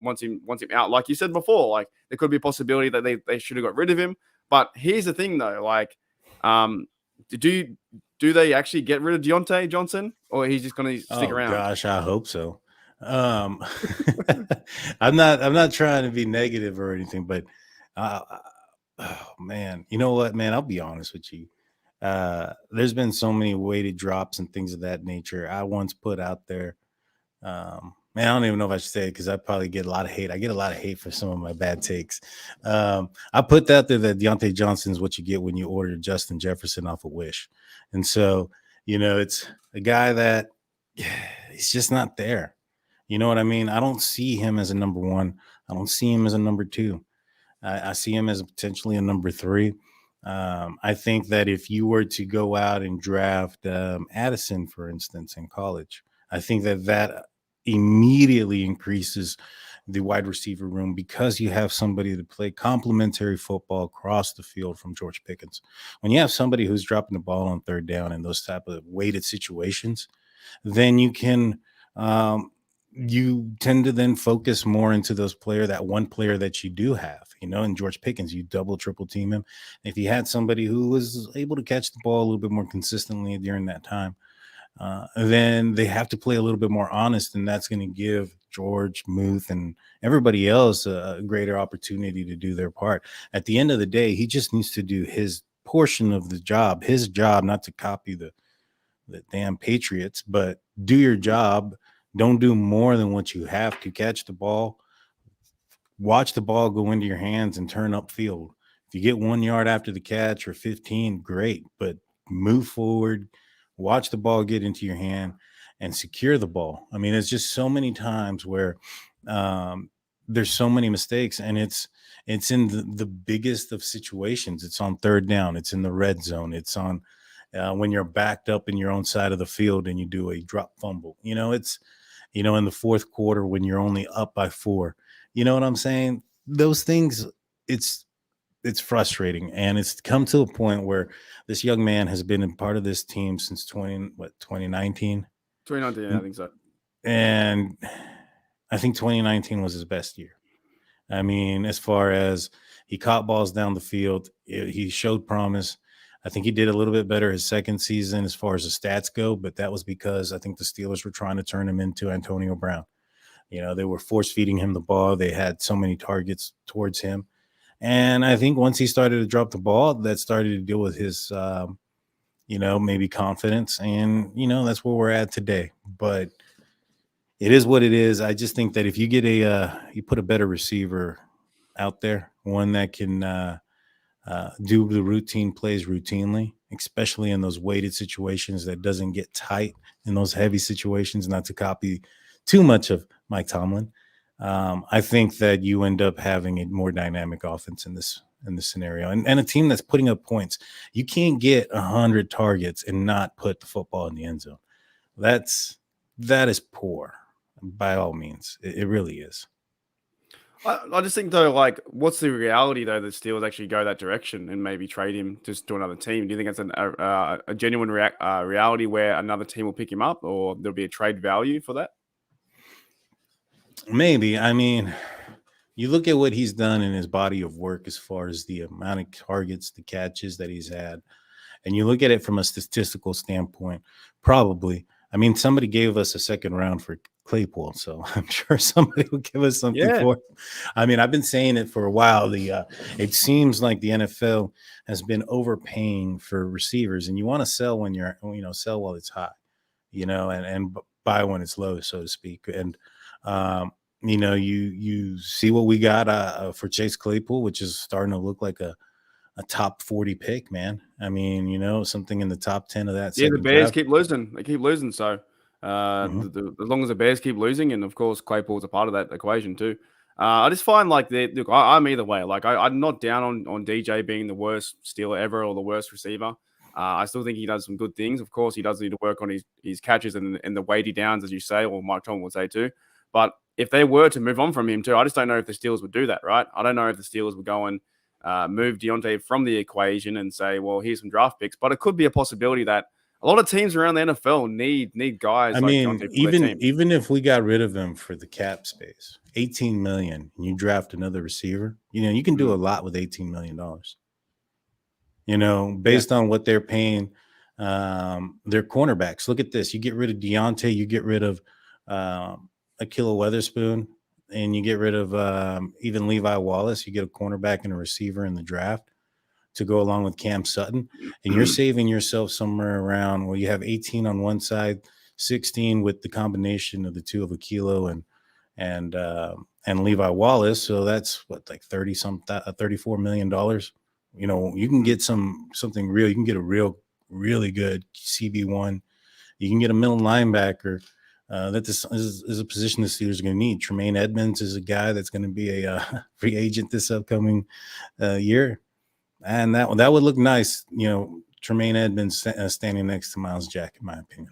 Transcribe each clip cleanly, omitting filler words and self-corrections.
wants him out. Like you said before, like there could be a possibility that they should have got rid of him. But here's the thing, though, like, do they actually get rid of Diontae Johnson, or he's just going to stick Oh around? gosh, I hope so. Um, I'm not trying to be negative or anything, but uh, oh man, you know what, man? I'll be honest with you. There's been so many weighted drops and things of that nature. I once put out there. Man, I don't even know if I should say it because I probably get a lot of hate. I get a lot of hate for some of my bad takes. I put out there that Diontae Johnson is what you get when you order Justin Jefferson off a Wish, and so it's a guy that he's just not there. You know what I mean? I don't see him as a number one. I don't see him as a number two. I see him as potentially a number three. I think that if you were to go out and draft Addison, for instance, in college, I think that immediately increases the wide receiver room because you have somebody to play complementary football across the field from George Pickens. When you have somebody who's dropping the ball on third down in those type of weighted situations, then you tend to then focus more into that one player that you do have, in George Pickens, you double, triple team him. If you had somebody who was able to catch the ball a little bit more consistently during that time, then they have to play a little bit more honest, and that's going to give George, Muth, and everybody else a greater opportunity to do their part. At the end of the day, he just needs to do his portion of the job, not to copy the damn Patriots, but do your job. Don't do more than what you have to. Catch the ball, watch the ball go into your hands and turn upfield. If you get 1 yard after the catch or 15, great, but move forward, watch the ball get into your hand and secure the ball. I mean, it's just so many times where there's so many mistakes, and it's in the biggest of situations. It's on third down. It's in the red zone. It's on when you're backed up in your own side of the field and you do a drop fumble. It's in the fourth quarter when you're only up by 4. You know what I'm saying? Those things, it's frustrating, and it's come to a point where this young man has been a part of this team since 2019. 2019, I think so. And I think 2019 was his best year. I mean, as far as he caught balls down the field, he showed promise. I think he did a little bit better his second season as far as the stats go, but that was because I think the Steelers were trying to turn him into Antonio Brown. They were force feeding him the ball. They had so many targets towards him. And I think once he started to drop the ball, that started to deal with his, maybe confidence. And, that's where we're at today. But it is what it is. I just think that if you get you put a better receiver out there, one that can do the routine plays routinely, especially in those weighted situations that doesn't get tight in those heavy situations, not to copy too much of Mike Tomlin. I think that you end up having a more dynamic offense in this scenario, and a team that's putting up points. You can't get 100 targets and not put the football in the end zone. That is poor, by all means. It really is. I just think, though, like, what's the reality, though, that Steelers actually go that direction and maybe trade him just to another team? Do you think it's a genuine reality where another team will pick him up, or there'll be a trade value for that? Maybe. I mean, you look at what he's done in his body of work as far as the amount of targets, the catches that he's had, and you look at it from a statistical standpoint, probably. I mean, somebody gave us a second round for Claypool, so I'm sure somebody will give us something for it. I mean, I've been saying it for a while. It seems like the NFL has been overpaying for receivers, and you want to sell when sell while it's hot, and buy when it's low, so to speak. And you see what we got for Chase Claypool, which is starting to look like a top 40 pick, man. I mean, something in the top 10 of that. Yeah, the Bears draft. keep losing. They keep losing. So as long as the Bears keep losing, and of course Claypool's a part of that equation too. I just find like look, I'm either way. Like I'm not down on DJ being the worst Steeler ever or the worst receiver. I still think he does some good things. Of course, he does need to work on his catches and the weighty downs, as you say, or Mike Tomlin would say too. But if they were to move on from him too, I just don't know if the Steelers would do that, right? I don't know if the Steelers would go and move Diontae from the equation and say, well, here's some draft picks. But it could be a possibility that a lot of teams around the NFL need guys I like mean, Diontae for their team. even if we got rid of him for the cap space, 18 million, and you draft another receiver, you can do a lot with $18 million. Based on what they're paying their cornerbacks. Look at this. You get rid of Diontae, you get rid of Ahkello Witherspoon, and you get rid of even Levi Wallace. You get a cornerback and a receiver in the draft to go along with Cam Sutton, and you're saving yourself somewhere around, well, you have 18 on one side, 16 with the combination of the two of Ahkello and Levi Wallace. So that's what, like $34 million. You can get something real. You can get a really good CB1. You can get a middle linebacker. That this is a position the Steelers are going to need. Tremaine Edmonds is a guy that's going to be a free agent this upcoming year. And that would look nice, Tremaine Edmonds standing next to Myles Jack, in my opinion.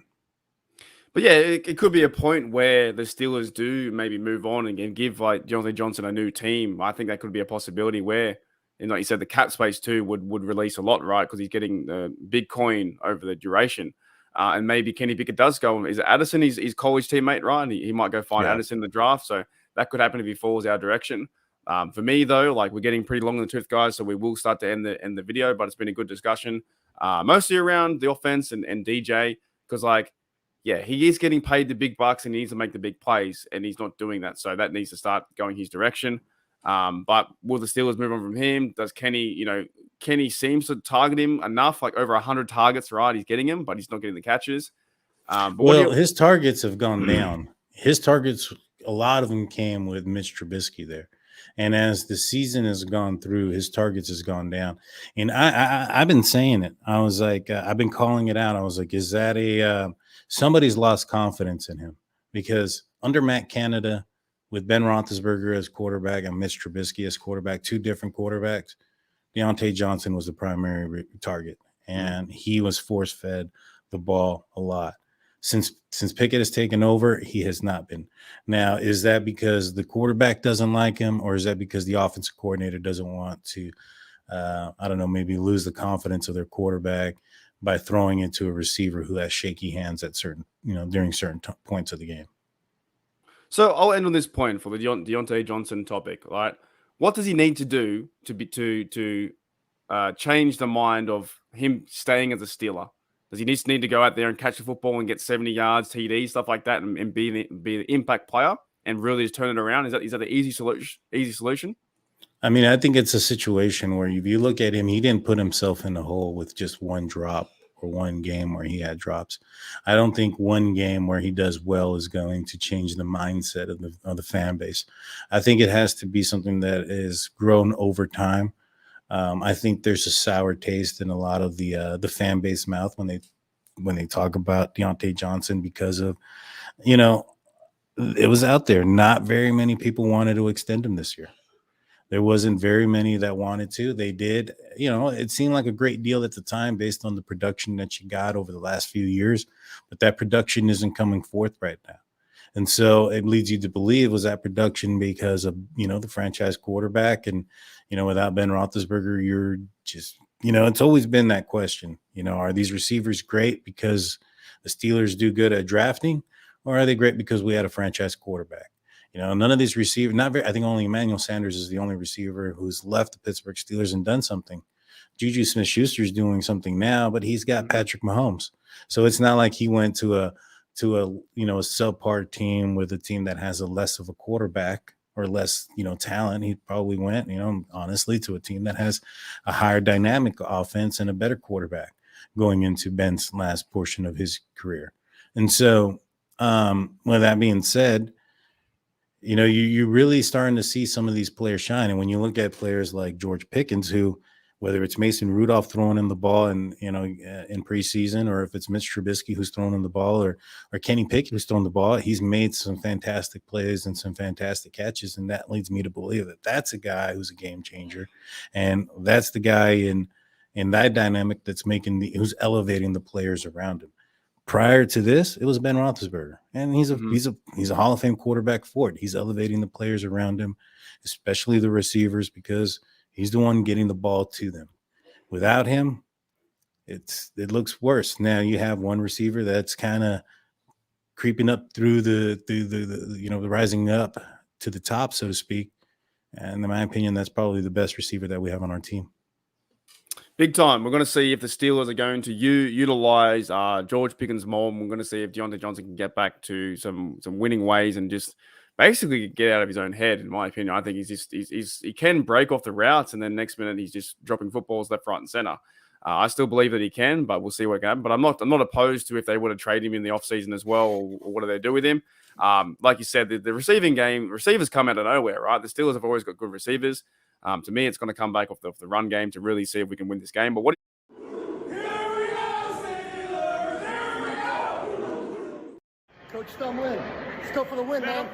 But yeah, it could be a point where the Steelers do maybe move on and give like Diontae Johnson a new team. I think that could be a possibility where, like you said, the cap space too would release a lot, right? Because he's getting the big coin over the duration. And maybe Kenny Pickett does go. Is it Addison? He's college teammate, right? And he might go find Addison in the draft. So that could happen if he falls our direction. For me, though, like we're getting pretty long in the tooth, guys. So we will start to end the video, but it's been a good discussion. Mostly around the offense and DJ. Because he is getting paid the big bucks and he needs to make the big plays, and he's not doing that. So that needs to start going his direction. But will the Steelers move on from him? Does Kenny seems to target him enough, like over 100 targets, right? He's getting him, but he's not getting the catches. His targets have gone down. His targets, a lot of them came with Mitch Trubisky there. And as the season has gone through, his targets has gone down. And I've been saying it. I was like, I've been calling it out. I was like, is that somebody's lost confidence in him? Because under Matt Canada, with Ben Roethlisberger as quarterback and Mitch Trubisky as quarterback, two different quarterbacks, Diontae Johnson was the primary target, and he was force-fed the ball a lot. Since Pickett has taken over, he has not been. Now, is that because the quarterback doesn't like him, or is that because the offensive coordinator doesn't want to, maybe lose the confidence of their quarterback by throwing it to a receiver who has shaky hands at during certain points of the game? So I'll end on this point for the Diontae Johnson topic, right? What does he need to do to change the mind of him staying as a Steeler? Does he need to go out there and catch the football and get 70 yards, TD, stuff like that, and be the impact player and really just turn it around? Is that the easy solution? I mean, I think it's a situation where if you look at him, he didn't put himself in a hole with just one drop or one game where he had drops. I don't think one game where he does well is going to change the mindset of the fan base. I think it has to be something that is grown over time. I think there's a sour taste in a lot of the fan base mouth when they talk about Diontae Johnson because of, it was out there. Not very many people wanted to extend him this year. There wasn't very many that wanted to. They did. It seemed like a great deal at the time based on the production that you got over the last few years, but that production isn't coming forth right now. And so it leads you to believe, was that production because of, the franchise quarterback? And, without Ben Roethlisberger, you're just, it's always been that question. Are these receivers great because the Steelers do good at drafting, or are they great because we had a franchise quarterback? None of these receivers, I think only Emmanuel Sanders is the only receiver who's left the Pittsburgh Steelers and done something. Juju Smith-Schuster is doing something now, but he's got Patrick Mahomes. So it's not like he went to a subpar team with a team that has a less of a quarterback or less, talent. He probably went, honestly, to a team that has a higher dynamic offense and a better quarterback going into Ben's last portion of his career. And so, with that being said, you're really starting to see some of these players shine. And when you look at players like George Pickens, who, whether it's Mason Rudolph throwing in the ball in preseason, or if it's Mitch Trubisky who's throwing in the ball, or Kenny Pickett who's throwing the ball, he's made some fantastic plays and some fantastic catches. And that leads me to believe that that's a guy who's a game changer. And that's the guy in that dynamic that's who's elevating the players around him. Prior to this, it was Ben Roethlisberger, and he's a Hall of Fame quarterback for it. He's elevating the players around him, especially the receivers, because he's the one getting the ball to them. Without him, it looks worse. Now you have one receiver that's kind of creeping up through the rising up to the top, so to speak. And in my opinion, that's probably the best receiver that we have on our team. Big time. We're going to see if the Steelers are going to utilize George Pickens more. We're going to see if Diontae Johnson can get back to some winning ways and just basically get out of his own head. In my opinion, I think he can break off the routes, and then next minute he's just dropping footballs left, right, and center. I still believe that he can, but we'll see what can happen. But I'm not opposed to if they were to trade him in the offseason as well, or what do they do with him? Like you said, the receiving game, receivers come out of nowhere, right? The Steelers have always got good receivers. To me, it's going to come back off the run game to really see if we can win this game. But what? Here we go, Steelers! Here we go! Coach Stumlin, let's go for the win, man.